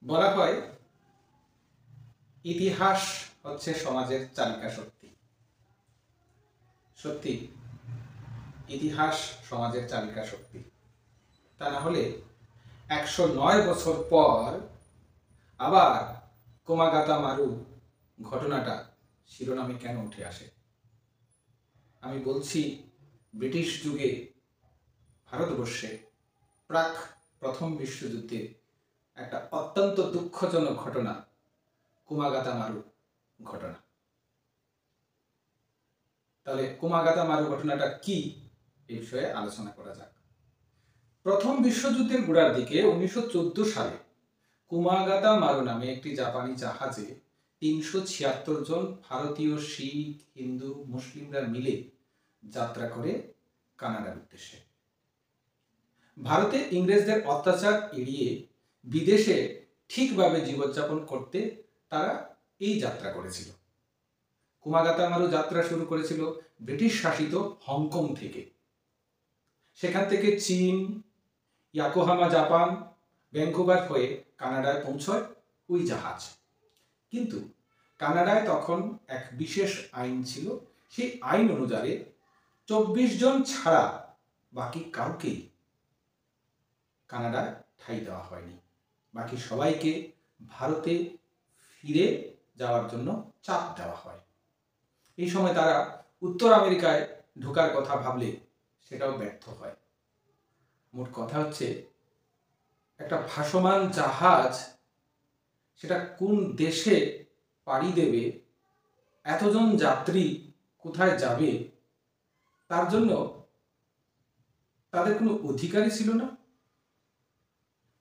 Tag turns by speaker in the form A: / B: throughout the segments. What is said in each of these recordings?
A: বলা হয় ইতিহাস হচ্ছে সমাজের চালিকা শক্তি। সত্যি ইতিহাস সমাজের চালিকা শক্তি। তা না হলে 109 বছর পর আবার কোমাগাতা মারু ঘটনাটা শিরোনামে কেন উঠে আসে? আমি বলছি, ব্রিটিশ যুগে ভারতবর্ষে প্রাক প্রথম বিশ্বযুদ্ধে একটা অত্যন্ত দুঃখজনক ঘটনা কোমাগাতা মারু ঘটনা। তাহলে কোমাগাতা মারু ঘটনাটা কি, এই বিষয়ে আলোচনা করা যাক। প্রথম বিশ্বযুদ্ধের গোড়ার দিকে 1914 সালে কোমাগাতা মারু নামে একটি জাপানি জাহাজে 376 জন ভারতীয় শিখ, হিন্দু, মুসলিমরা মিলে যাত্রা করে কানাডার উদ্দেশ্যে। ভারতে ইংরেজদের অত্যাচার এড়িয়ে বিদেশে ঠিকভাবে জীবনযাপন করতে তারা এই যাত্রা করেছিল। কোমাগাতা মারু যাত্রা শুরু করেছিল ব্রিটিশ শাসিত হংকং থেকে। সেখান থেকে চীন, ইয়াকোহামা জাপান, ভ্যাঙ্কুভার হয়ে কানাডায় পৌঁছয় ওই জাহাজ। কিন্তু কানাডায় তখন এক বিশেষ আইন ছিল। সেই আইন অনুযায়ী 24 জন ছাড়া বাকি কাউকেই কানাডায় ঠাঁই দেওয়া হয়নি। বাকি সবাইকে ভারতে ফিরে যাওয়ার জন্য চাপ দেওয়া হয়। এই সময় তারা উত্তর আমেরিকায় ঢোকার কথা ভাবলে সেটাও ব্যর্থ হয়। মোট কথা হচ্ছে, একটা ভাসমান জাহাজ সেটা কোন দেশে পাড়ি দেবে, এতজন যাত্রী কোথায় যাবে, তার জন্য তাদের কোনো অধিকারই ছিল না।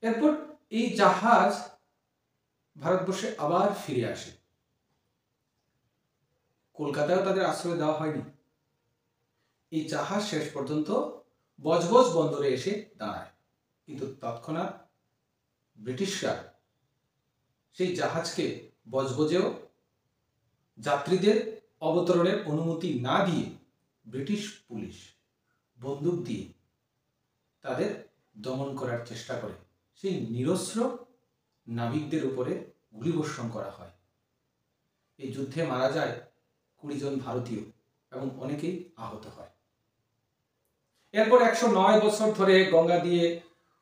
A: এরপর এই জাহাজ ভারতবর্ষে আবার ফিরে আসে। কলকাতায়ও তাদের আশ্রয় দেওয়া হয়নি। এই জাহাজ শেষ পর্যন্ত বজবজ বন্দরে এসে দাঁড়ায়। কিন্তু তৎক্ষণাৎ ব্রিটিশরা সেই জাহাজকে বজবজেও যাত্রীদের অবতরণের অনুমতি না দিয়ে ব্রিটিশ পুলিশ বন্দুক দিয়ে তাদের দমন করার চেষ্টা করে। সেই নিরস্ত্র নাবিকদের উপরে গুলিবর্ষণ করা হয়। এই যুদ্ধে মারা যায় 20 জন ভারতীয় এবং অনেকেই আহত হয়। এরপর 109 বছর ধরে গঙ্গা দিয়ে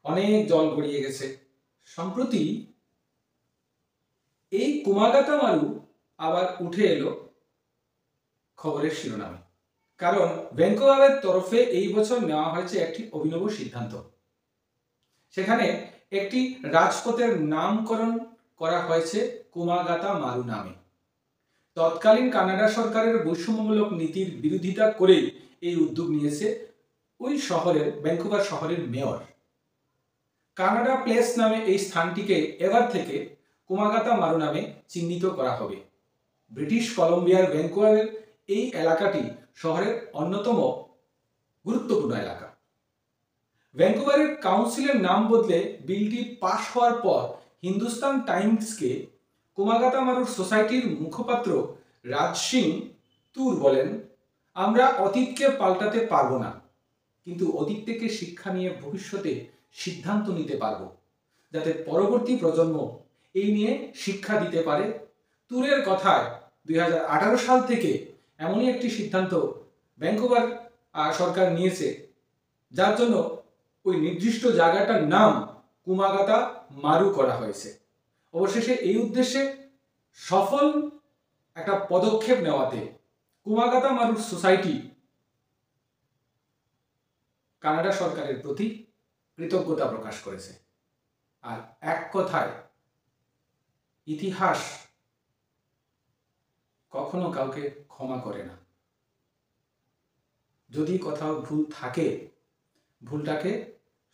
A: অনেক জল গড়িয়ে গেছে। সম্প্রতি এই কোমাগাতা মারু আবার উঠে এলো খবরের শিরোনামে। কারণ ভ্যাঙ্কুভারের তরফে এই বছর নেওয়া হয়েছে একটি অভিনব সিদ্ধান্ত। সেখানে একটি রাজপথের নামকরণ করা হয়েছে কোমাগাতা মারু নামে। তৎকালীন কানাডা সরকারের বৈষম্যমূলক নীতির বিরোধিতা করে এই উদ্যোগ নিয়েছে ওই শহরের, ভ্যাঙ্কুভার শহরের মেয়র। কানাডা প্লেস নামে এই স্থানটিকে এবার থেকে কোমাগাতা মারু নামে চিহ্নিত করা হবে। ব্রিটিশ কলম্বিয়ার ভ্যাঙ্কুভারের এই এলাকাটি শহরের অন্যতম গুরুত্বপূর্ণ এলাকা। ভ্যাঙ্কুভারের কাউন্সিলের নাম বদলে বিলটি পাশ হওয়ার পর হিন্দুস্তান টাইমসকে কোমাগাতা মারুর সোসাইটির মুখপাত্র রাজ সিং তুর বলেন, আমরা অতীতকে পাল্টাতে পারবো না, কিন্তু অতীত থেকে শিক্ষা নিয়ে ভবিষ্যতে সিদ্ধান্ত নিতে পারব, যাতে পরবর্তী প্রজন্ম এই নিয়ে শিক্ষা দিতে পারে। তুরের কথায় 2018 সাল থেকে এমনই একটি সিদ্ধান্ত ভ্যাঙ্কুভার সরকার নিয়েছে, যার জন্য ওই নির্দিষ্ট জায়গাটার নাম কোমাগাতা মারু করা হয়েছে। অবশেষে এই উদ্দেশ্যে সফল একটা পদক্ষেপ নেওয়াতে কোমাগাতা মারুর সোসাইটি কানাডা সরকারের প্রতি কৃতজ্ঞতা প্রকাশ করেছে। আর এক কথায়, ইতিহাস কখনো কাউকে ক্ষমা করে না। যদি কোথাও ভুল থাকে, ভুলটাকে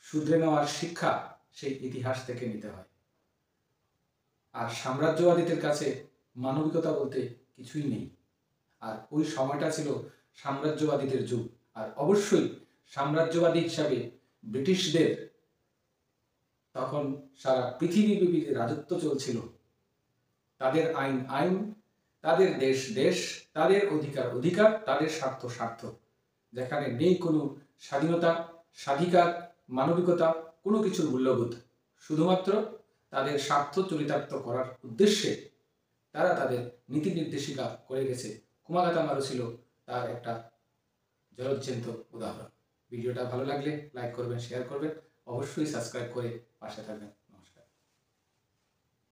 A: শুধরে নেওয়ার শিক্ষা সেই ইতিহাস থেকে নিতে হয়। আর সাম্রাজ্যবাদীদের কাছে মানবিকতা বলতে কিছুই নেই। আর ওই সময়টা ছিল সাম্রাজ্যবাদীদের যুগ। আর অবশ্যই সাম্রাজ্যবাদী হিসাবে ব্রিটিশদের তখন সারা পৃথিবীব্যাপী রাজত্ব চলছিল। তাদের আইন আইন, তাদের দেশ দেশ, তাদের অধিকার অধিকার, তাদের স্বার্থ স্বার্থ। যেখানে নেই কোনো স্বাধীনতা, স্বাধিকার, মানবিকতা, কোনো কিছুর মূল্যবোধ। শুধুমাত্র তাদের স্বার্থ চরিতার্থ করার উদ্দেশ্যে তারা তাদের নীতি নির্দেশিকা করে গেছে। কুমাগাতা মারু ছিল তার একটা জলজ্জন্ত উদাহরণ। ভিডিওটা ভালো লাগলে লাইক করবেন, শেয়ার করবেন, অবশ্যই সাবস্ক্রাইব করে পাশে থাকবেন।